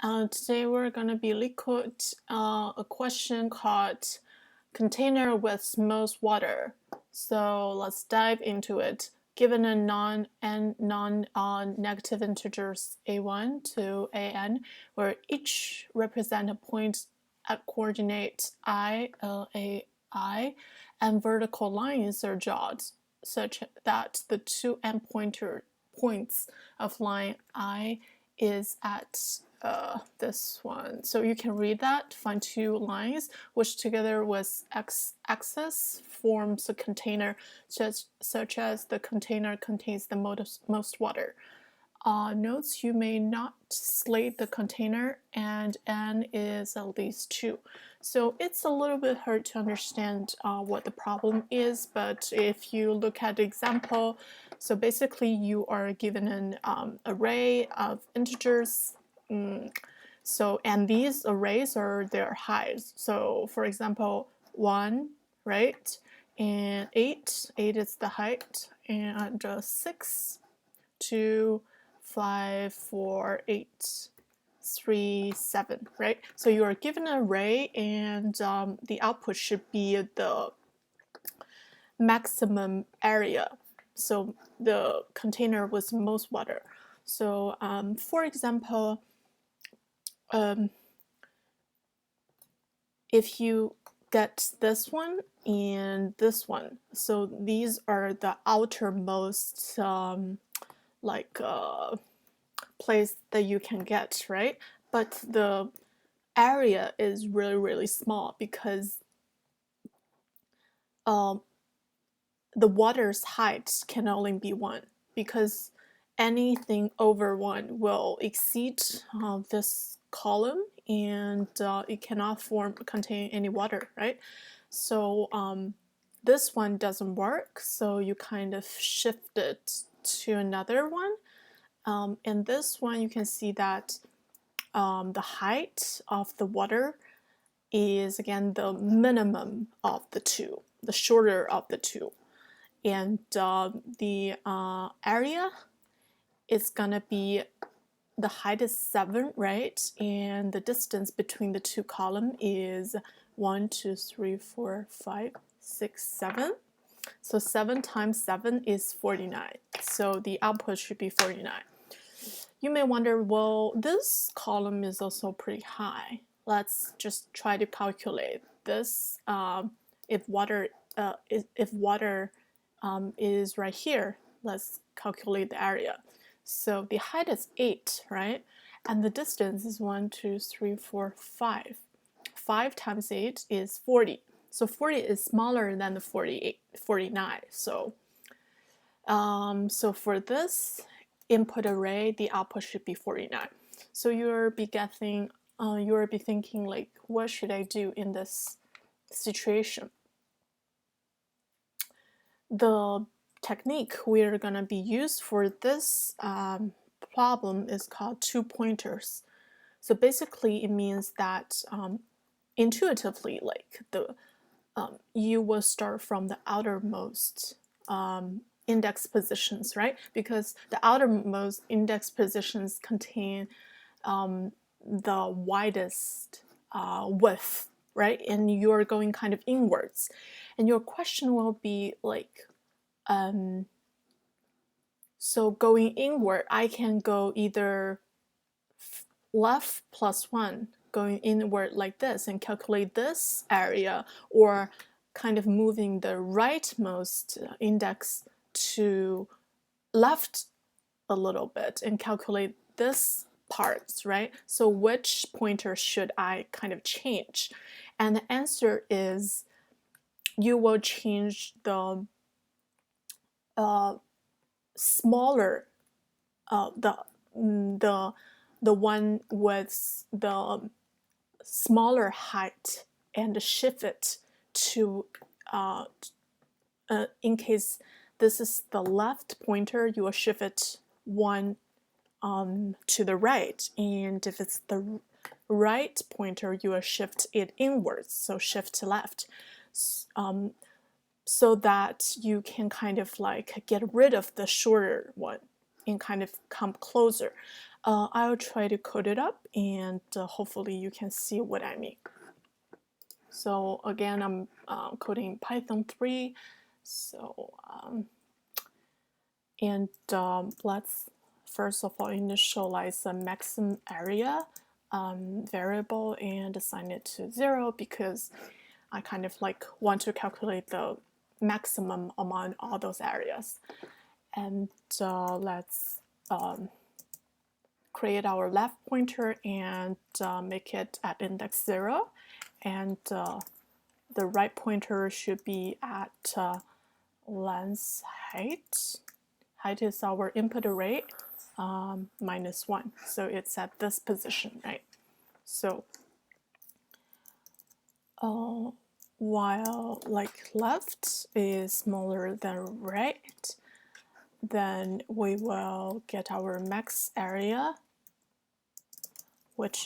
Today we're going to be Leetcode a question called container with most water. So let's dive into it. Given a non-negative integers a1 to an, where each represent a point at coordinate I, I, and vertical lines are drawn such that the two points of line I is at this one. So you can read that, find two lines, which together with x-axis forms a container, such as the container contains the most water. Notes you may not slate the container, and n is at least 2. So it's a little bit hard to understand what the problem is, but if you look at the example, so basically you are given an array of integers. And these arrays are their heights. So for example, 1, right? And 8 is the height, and 6, 2, 5, 4, 8, 3, 7, right? So you are given an array, and the output should be the maximum area. So the container with most water. So for example, if you get this one and this one, so these are the outermost place that you can get, right? But the area is really, really small because the water's height can only be 1, because anything over 1 will exceed this column, and it cannot contain any water, right? So this one doesn't work, so you kind of shift it to another one. In this one, you can see that the height of the water is again the minimum of the two, the shorter of the two. And the area is gonna be, the height is 7, right? And the distance between the two columns is 1, 2, 3, 4, 5, 6, 7. So 7 times 7 is 49. So the output should be 49. You may wonder, well, this column is also pretty high. Let's just try to calculate this. If water is right here, let's calculate the area. So the height is 8, right? And the distance is 1, 2, 3, 4, 5. 5 times 8 is 40. So 40 is smaller than the 49. So for this input array, the output should be 49. So you'll be thinking like, what should I do in this situation? The technique we're gonna be used for this problem is called two pointers. So basically, it means that intuitively, like you will start from the outermost index positions, right? Because the outermost index positions contain the widest width, right? And you're going kind of inwards. And your question will be like, so going inward, I can go either left plus 1, going inward like this and calculate this area, or kind of moving the rightmost index to left a little bit and calculate this parts, right? So which pointer should I kind of change? And the answer is you will change the smaller, the one with the smaller height, and shift it to in case this is the left pointer, you will shift it 1 to the right, and if it's the right pointer, you will shift it inwards, so shift to left, so that you can kind of like get rid of the shorter one and kind of come closer. I'll try to code it up, and hopefully you can see what I mean. So again, I'm coding Python 3. So let's first of all initialize the maximum area variable and assign it to 0, because I kind of like want to calculate the maximum among all those areas. And let's create our left pointer and make it at index 0, and the right pointer should be at length height. Height is our input array -1, so it's at this position, right? So while like left is smaller than right, then we will get our max area, which